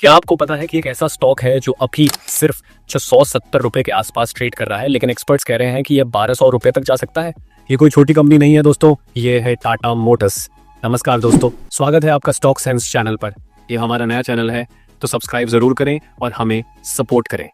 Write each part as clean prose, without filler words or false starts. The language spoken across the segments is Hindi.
क्या आपको पता है कि एक ऐसा स्टॉक है जो अभी सिर्फ 670 रुपए के आसपास ट्रेड कर रहा है, लेकिन एक्सपर्ट्स कह रहे हैं कि यह 1200 रुपए तक जा सकता है। ये कोई छोटी कंपनी नहीं है दोस्तों, ये है टाटा मोटर्स। नमस्कार दोस्तों, स्वागत है आपका स्टॉक सेंस चैनल पर। ये हमारा नया चैनल है, तो सब्सक्राइब जरूर करें और हमें सपोर्ट करें।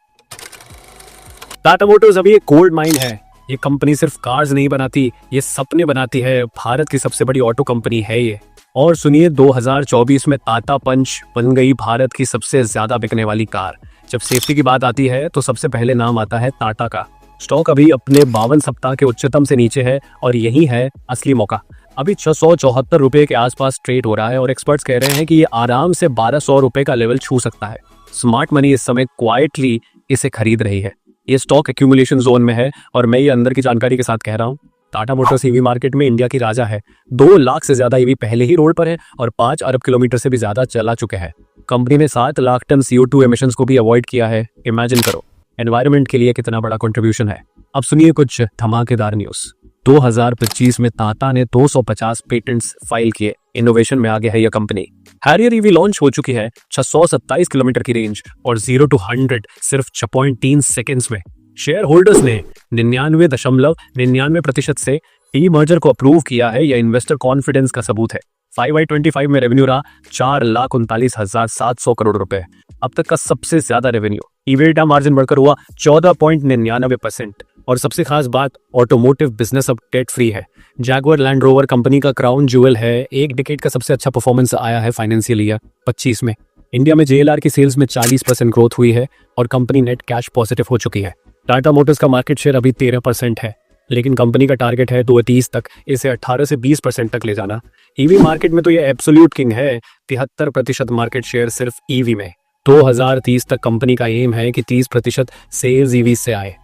टाटा मोटर्स अभी एक गोल्ड माइन है। ये कंपनी सिर्फ कार्स नहीं बनाती, ये सपने बनाती है। भारत की सबसे बड़ी ऑटो कंपनी है ये। और सुनिए, 2024 में टाटा पंच बन गई भारत की सबसे ज्यादा बिकने वाली कार। जब सेफ्टी की बात आती है तो सबसे पहले नाम आता है टाटा का। स्टॉक अभी अपने 52 सप्ताह के उच्चतम से नीचे है और यही है असली मौका। अभी 674 रुपए के आसपास ट्रेड हो रहा है और एक्सपर्ट्स कह रहे हैं कि ये आराम से 1200 रुपए का लेवल छू सकता है। स्मार्ट मनी इस समय क्वाइटली इसे खरीद रही है। ये स्टॉक एक्यूमुलेशन जोन में है और मैं ये अंदर की जानकारी के साथ कह रहा हूँ। टाटा मोटर्स ईवी मार्केट में इंडिया की राजा है। 2 लाख से ज्यादा ईवी पहले ही रोड पर है और 5 अरब किलोमीटर से भी ज्यादा चला चुके हैं। कंपनी ने 7 लाख टन CO2 एमिशंस को भी अवॉइड किया है। इमेजिन करो, एनवायरनमेंट के लिए कितना बड़ा कंट्रीब्यूशन है। अब सुनिए कुछ धमाकेदार न्यूज। 2025 में टाटा ने 250 पेटेंट्स फाइल किए। इनोवेशन में आगे है यह कंपनी। हैरियर ईवी लॉन्च हो चुकी है 627 किलोमीटर की रेंज और 0 to 100 सिर्फ 6.3 सेकेंड्स में। शेयर होल्डर्स ने 99.99% से ई मर्जर को अप्रूव किया है। यह इन्वेस्टर कॉन्फिडेंस का सबूत है। 5/25 में रेवेन्यू रहा 4,39,700 करोड़ रुपए, अब तक का सबसे ज्यादा रेवेन्यू। EBITDA मार्जिन बढ़कर हुआ 14.99%। और सबसे खास बात, ऑटोमोटिव बिजनेस अब डेट फ्री है। जैगुआर लैंड रोवर कंपनी का क्राउन ज्वेल है। एक डिकेड का सबसे अच्छा परफॉर्मेंस आया है फाइनेंशियल ईयर 25 में। इंडिया में JLR की सेल्स में 40% ग्रोथ हुई है और कंपनी नेट कैश पॉजिटिव हो चुकी है। टाटा मोटर्स का मार्केट शेयर अभी 13% है, लेकिन कंपनी का टारगेट है 2030 तक इसे 18 से 20% तक ले जाना। ईवी मार्केट में तो ये एब्सोल्यूट किंग है। 73% मार्केट शेयर सिर्फ ईवी में। 2030 तक कंपनी का एम है कि 30% सेल्स ईवी से आए।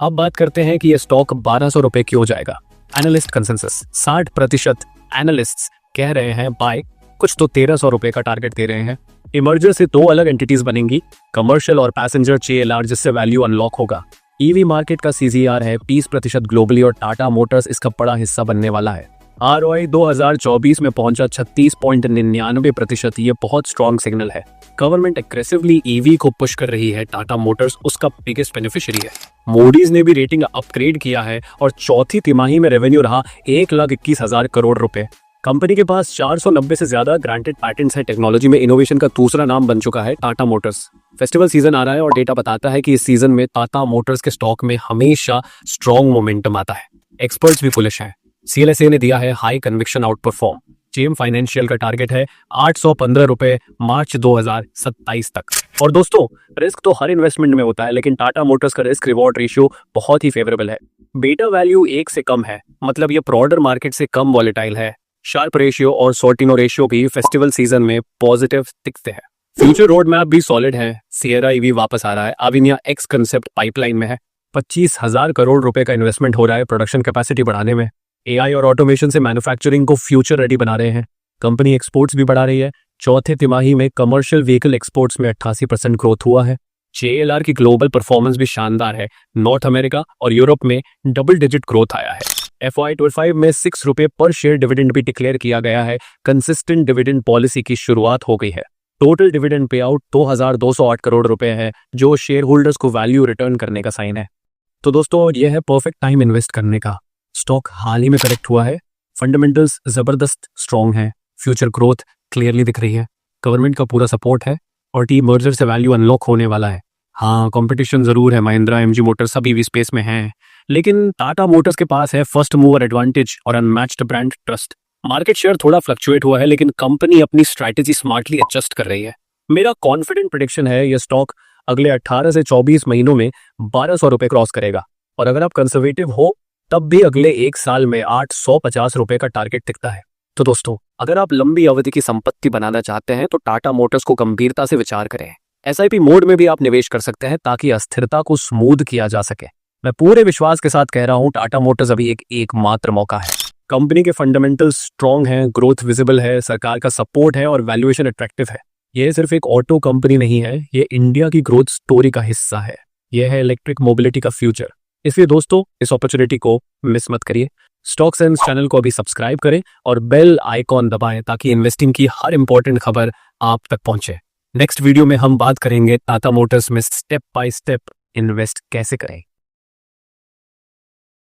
अब बात करते हैं कि यह स्टॉक 1200 रुपए क्यों जाएगा। एनालिस्ट कंसेंसस 60% एनालिस्ट्स कह रहे हैं बाय, कुछ तो 1300 रुपए का टारगेट दे रहे हैं। इमर्जर से 2 अलग एंटिटीज बनेंगी, कमर्शियल और पैसेंजर JLR, जिससे वैल्यू अनलॉक होगा। ईवी मार्केट का CGR है 20% ग्लोबली और टाटा मोटर्स इसका बड़ा हिस्सा बनने वाला है। ROI 2024 में पहुंचा 36.99%। ये बहुत स्ट्रॉन्ग सिग्नल है। गवर्नमेंट एग्रेसिवली ईवी को पुश कर रही है, टाटा मोटर्स उसका बिगेस्ट बेनिफिशियरी है। मोडीज ने भी रेटिंग अपग्रेड किया है और चौथी तिमाही में रेवेन्यू रहा 1,21,000 करोड़ रुपए। कंपनी के पास 490 से ज्यादा ग्रांटेड पैटेंट्स हैं। टेक्नोलॉजी में इनोवेशन का दूसरा नाम बन चुका है टाटा मोटर्स। फेस्टिवल सीजन आ रहा है और डेटा बताता है कि इस सीजन में टाटा मोटर्स के स्टॉक में हमेशा स्ट्रॉन्ग मोमेंटम आता है। एक्सपर्ट्स भी बुलिश हैं। CLSA ने दिया है high conviction out perform. JM financial का टारगेट है 815 रुपए मार्च 2027 तक। और दोस्तों, रिस्क तो हर इन्वेस्टमेंट में होता है, लेकिन टाटा मोटर्स का रिस्क रिवॉर्ड रेशियो बहुत ही फेवरेबल है। बीटा वैल्यू 1 से कम है, मतलब ये ब्रॉडर मार्केट से कम वॉलेटाइल है। शार्प रेशियो और सोर्टिनो रेशियो भी फेस्टिवल सीजन में पॉजिटिव दिखते हैं। फ्यूचर रोड मैप भी सॉलिड है। सिएरा ईवी वापस आ रहा है। अविनिया X कंसेप्ट पाइपलाइन में है। 25,000 करोड़ रुपए का इन्वेस्टमेंट हो रहा है प्रोडक्शन कैपेसिटी बढ़ाने में। AI और ऑटोमेशन से मैन्युफैक्चरिंग को फ्यूचर रेडी बना रहे हैं। कंपनी एक्सपोर्ट्स भी बढ़ा रही है। चौथे तिमाही में कमर्शियल व्हीकल एक्सपोर्ट्स में 88% ग्रोथ हुआ है। JLR की ग्लोबल परफॉर्मेंस भी शानदार है। नॉर्थ अमेरिका और यूरोप में डबल डिजिट ग्रोथ आया है। FY25 में 6 रुपए पर शेयर डिविडेंड भी डिक्लेयर किया गया है। कंसिस्टेंट डिविडेंड पॉलिसी की शुरुआत हो गई है। Total dividend pay out 2208 crore रुपए है, जो शेयर होल्डर्स को वैल्यू रिटर्न करने का साइन है। तो दोस्तों, यह है परफेक्ट टाइम इन्वेस्ट करने का। स्टॉक हाल ही में करेक्ट हुआ है। फंडामेंटल्स जबरदस्त स्ट्रॉन्ग है। फ्यूचर ग्रोथ क्लियरली दिख रही है। गवर्नमेंट का पूरा सपोर्ट है और टी मर्जर से वैल्यू अनलॉक होने वाला है। हाँ, कंपटीशन जरूर है। महिंद्रा, MG मोटर्स सभी ईवी स्पेस में हैं, लेकिन टाटा मोटर्स के पास है फर्स्ट मूवर एडवांटेज और unmatched brand trust. Market share थोड़ा फ्लक्चुएट हुआ है, लेकिन कंपनी अपनी स्ट्रैटेजी स्मार्टली एडजस्ट कर रही है। मेरा कॉन्फिडेंट प्रेडिक्शन है यह स्टॉक अगले 18 से 24 महीनों में 1200 रुपए क्रॉस करेगा। और अगर आप कंजर्वेटिव हो तब भी अगले 1 साल में 850 रुपए का टारगेट दिखता है। तो दोस्तों, अगर आप लंबी अवधि की संपत्ति बनाना चाहते हैं तो टाटा मोटर्स को गंभीरता से विचार करें। SIP मोड में भी आप निवेश कर सकते हैं ताकि अस्थिरता को स्मूथ किया जा सके। मैं पूरे विश्वास के साथ कह रहा हूं, टाटा मोटर्स अभी एकमात्र मौका है। कंपनी के फंडामेंटल्स स्ट्रॉन्ग हैं, ग्रोथ विजिबल है, सरकार का सपोर्ट है और वैल्यूएशन अट्रैक्टिव है। यह सिर्फ एक ऑटो कंपनी नहीं है, ये इंडिया की ग्रोथ स्टोरी का हिस्सा है। यह है इलेक्ट्रिक मोबिलिटी का फ्यूचर। इसलिए दोस्तों, इस अपॉर्चुनिटी को मिस मत करिए। स्टॉक सेंस चैनल को अभी सब्सक्राइब करें और बेल आइकॉन दबाएं ताकि इन्वेस्टिंग की हर इंपॉर्टेंट खबर आप तक पहुंचे। नेक्स्ट वीडियो में हम बात करेंगे टाटा मोटर्स में स्टेप बाय स्टेप इन्वेस्ट कैसे करें।